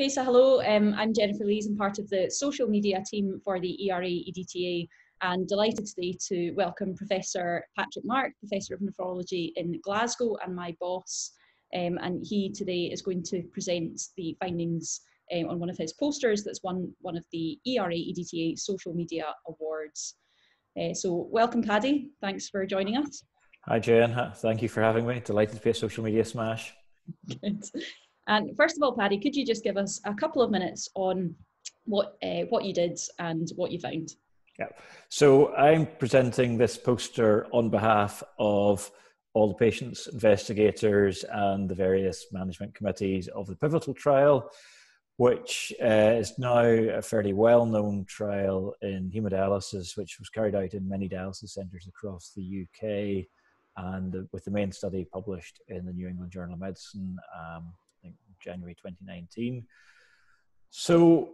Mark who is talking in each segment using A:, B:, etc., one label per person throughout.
A: Okay, so hello, I'm Jennifer Lees. I'm part of the social media team for the ERA EDTA, and delighted today to welcome Professor Patrick Mark, Professor of Nephrology in Glasgow and my boss. And he today is going to present the findings on one of his posters that's won one of the ERA EDTA social media awards. So welcome, Paddy. Thanks for joining us.
B: Hi, Jen. Thank you for having me. Delighted to be a social media smash.
A: Good. And first of all, Paddy, could you just give us a couple of minutes on what you did and what you found?
B: Yeah. So I'm presenting this poster on behalf of all the patients, investigators, and the various management committees of the pivotal trial, which is now a fairly well-known trial in haemodialysis, which was carried out in many dialysis centres across the UK, and with the main study published in the New England Journal of Medicine, I think January 2019. So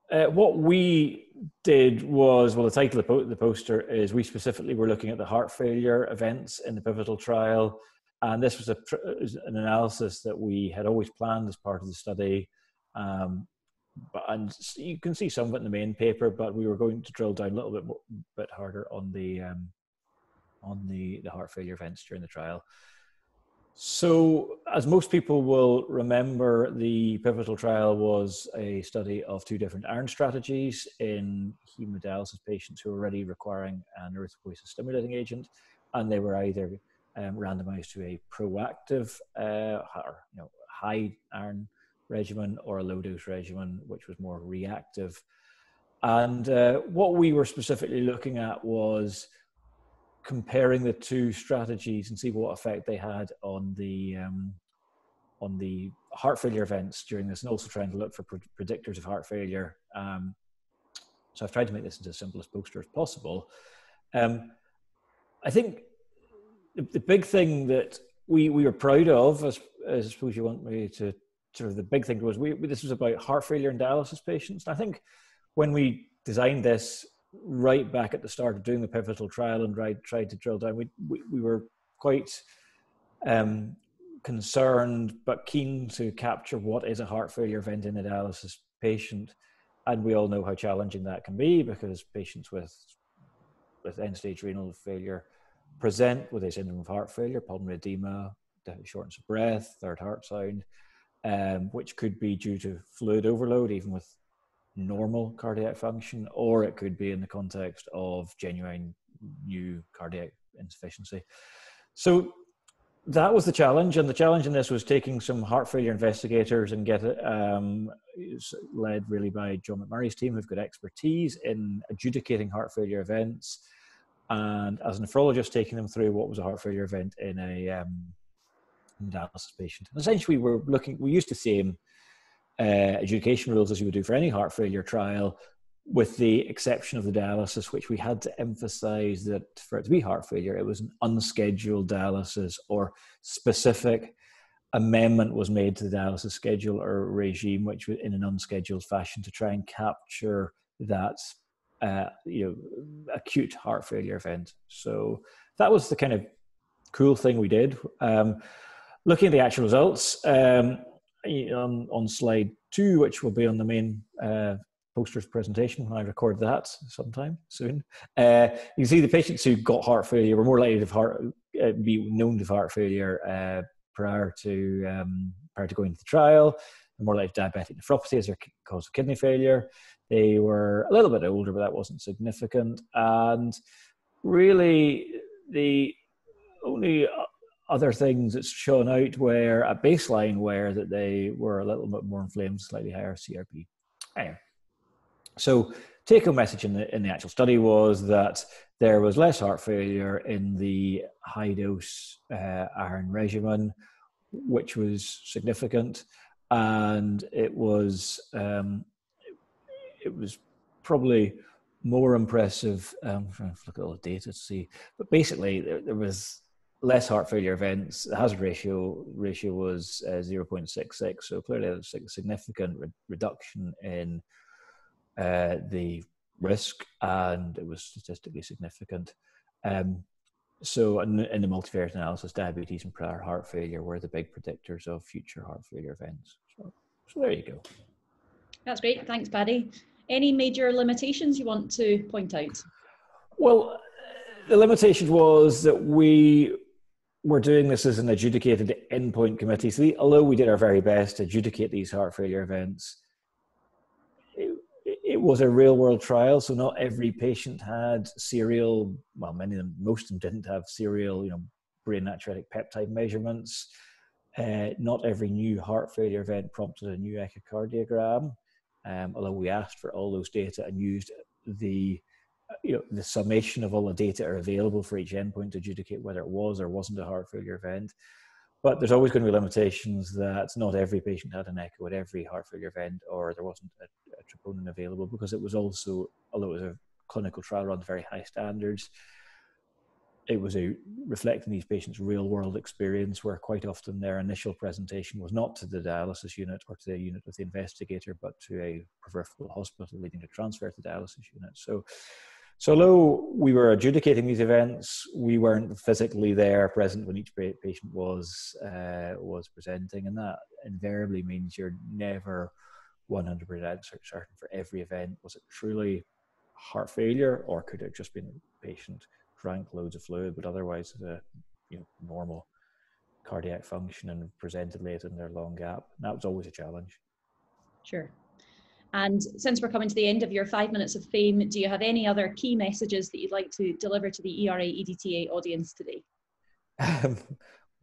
B: what we did was, well, the title of the poster is, we specifically were looking at the heart failure events in the pivotal trial. And this was an analysis that we had always planned as part of the study. And you can see some of it in the main paper, but we were going to drill down a little bit harder on the heart failure events during the trial. So, as most people will remember, the pivotal trial was a study of two different iron strategies in hemodialysis patients who were already requiring an erythropoiesis stimulating agent, and they were either randomized to a proactive high iron regimen or a low dose regimen, which was more reactive. And what we were specifically looking at was comparing the two strategies and see what effect they had on the heart failure events during this, and also trying to look for predictors of heart failure. So I've tried to make this into as simple as poster as possible. I think the big thing that we were proud of, as I suppose you want me to sort of, the big thing was this was about heart failure in dialysis patients. And I think when we designed this right back at the start of doing the pivotal trial and tried to drill down, we were quite concerned but keen to capture what is a heart failure event in a dialysis patient. And we all know how challenging that can be, because patients with end-stage renal failure present with a syndrome of heart failure, pulmonary edema, shortness of breath, third heart sound, which could be due to fluid overload, even with normal cardiac function, or it could be in the context of genuine new cardiac insufficiency. So that was the challenge, and the challenge in this was taking some heart failure investigators and get it led really by John McMurray's team, who've got expertise in adjudicating heart failure events, and as a nephrologist taking them through what was a heart failure event in a dialysis patient. And essentially we used the same adjudication rules as you would do for any heart failure trial, with the exception of the dialysis, which we had to emphasize that for it to be heart failure, it was an unscheduled dialysis, or specific amendment was made to the dialysis schedule or regime, which was in an unscheduled fashion to try and capture that acute heart failure event. So that was the kind of cool thing we did. Looking at the actual results, on slide 2, which will be on the main posters presentation when I record that sometime soon, you can see the patients who got heart failure were more likely to be known to have heart failure prior to going to the trial, and more likely diabetic nephropathy as their cause of kidney failure. They were a little bit older, but that wasn't significant. And really, the only other things that's shown out were at baseline were that they were a little bit more inflamed, slightly higher CRP. Anyway, so take-home message in the actual study was that there was less heart failure in the high-dose iron regimen, which was significant, and it was probably more impressive. I'm trying to look at all the data to see, but basically there was less heart failure events. The hazard ratio was 0.66, so clearly a significant reduction in the risk, and it was statistically significant. So in the multivariate analysis, diabetes and prior heart failure were the big predictors of future heart failure events. So there you go.
A: That's great. Thanks, Paddy. Any major limitations you want to point out?
B: Well, the limitation was that we were doing this as an adjudicated endpoint committee. So although we did our very best to adjudicate these heart failure events, it was a real world trial. So not every patient had serial, well, many of them, most of them didn't have serial, brain natriuretic peptide measurements. Not every new heart failure event prompted a new echocardiogram, although we asked for all those data and used the summation of all the data are available for each endpoint to adjudicate whether it was or wasn't a heart failure event. But there's always going to be limitations that not every patient had an echo at every heart failure event, or there wasn't a troponin available, because it was also, although it was a clinical trial run to very high standards, it was reflecting these patients' real world experience, where quite often their initial presentation was not to the dialysis unit or to the unit with the investigator, but to a peripheral hospital, leading to transfer to the dialysis unit. So although we were adjudicating these events, we weren't physically there present when each patient was presenting, and that invariably means you're never 100% certain for every event. Was it truly heart failure, or could it have just been a patient drank loads of fluid but otherwise had a normal cardiac function and presented late in their long gap? And that was always a challenge.
A: Sure. And since we're coming to the end of your 5 minutes of fame, do you have any other key messages that you'd like to deliver to the ERA EDTA audience today?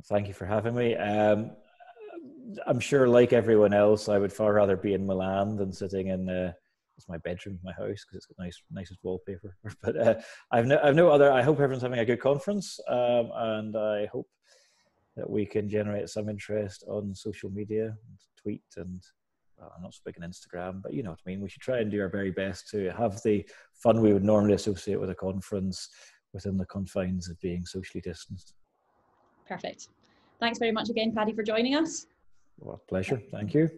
B: Thank you for having me. I'm sure, like everyone else, I would far rather be in Milan than sitting in it's my bedroom, my house, because it's got nicest wallpaper. But I've no other. I hope everyone's having a good conference, and I hope that we can generate some interest on social media, and tweet, and I'm not so big on Instagram, but you know what I mean. We should try and do our very best to have the fun we would normally associate with a conference within the confines of being socially distanced.
A: Perfect. Thanks very much again, Paddy, for joining us.
B: Well, pleasure. Thank you.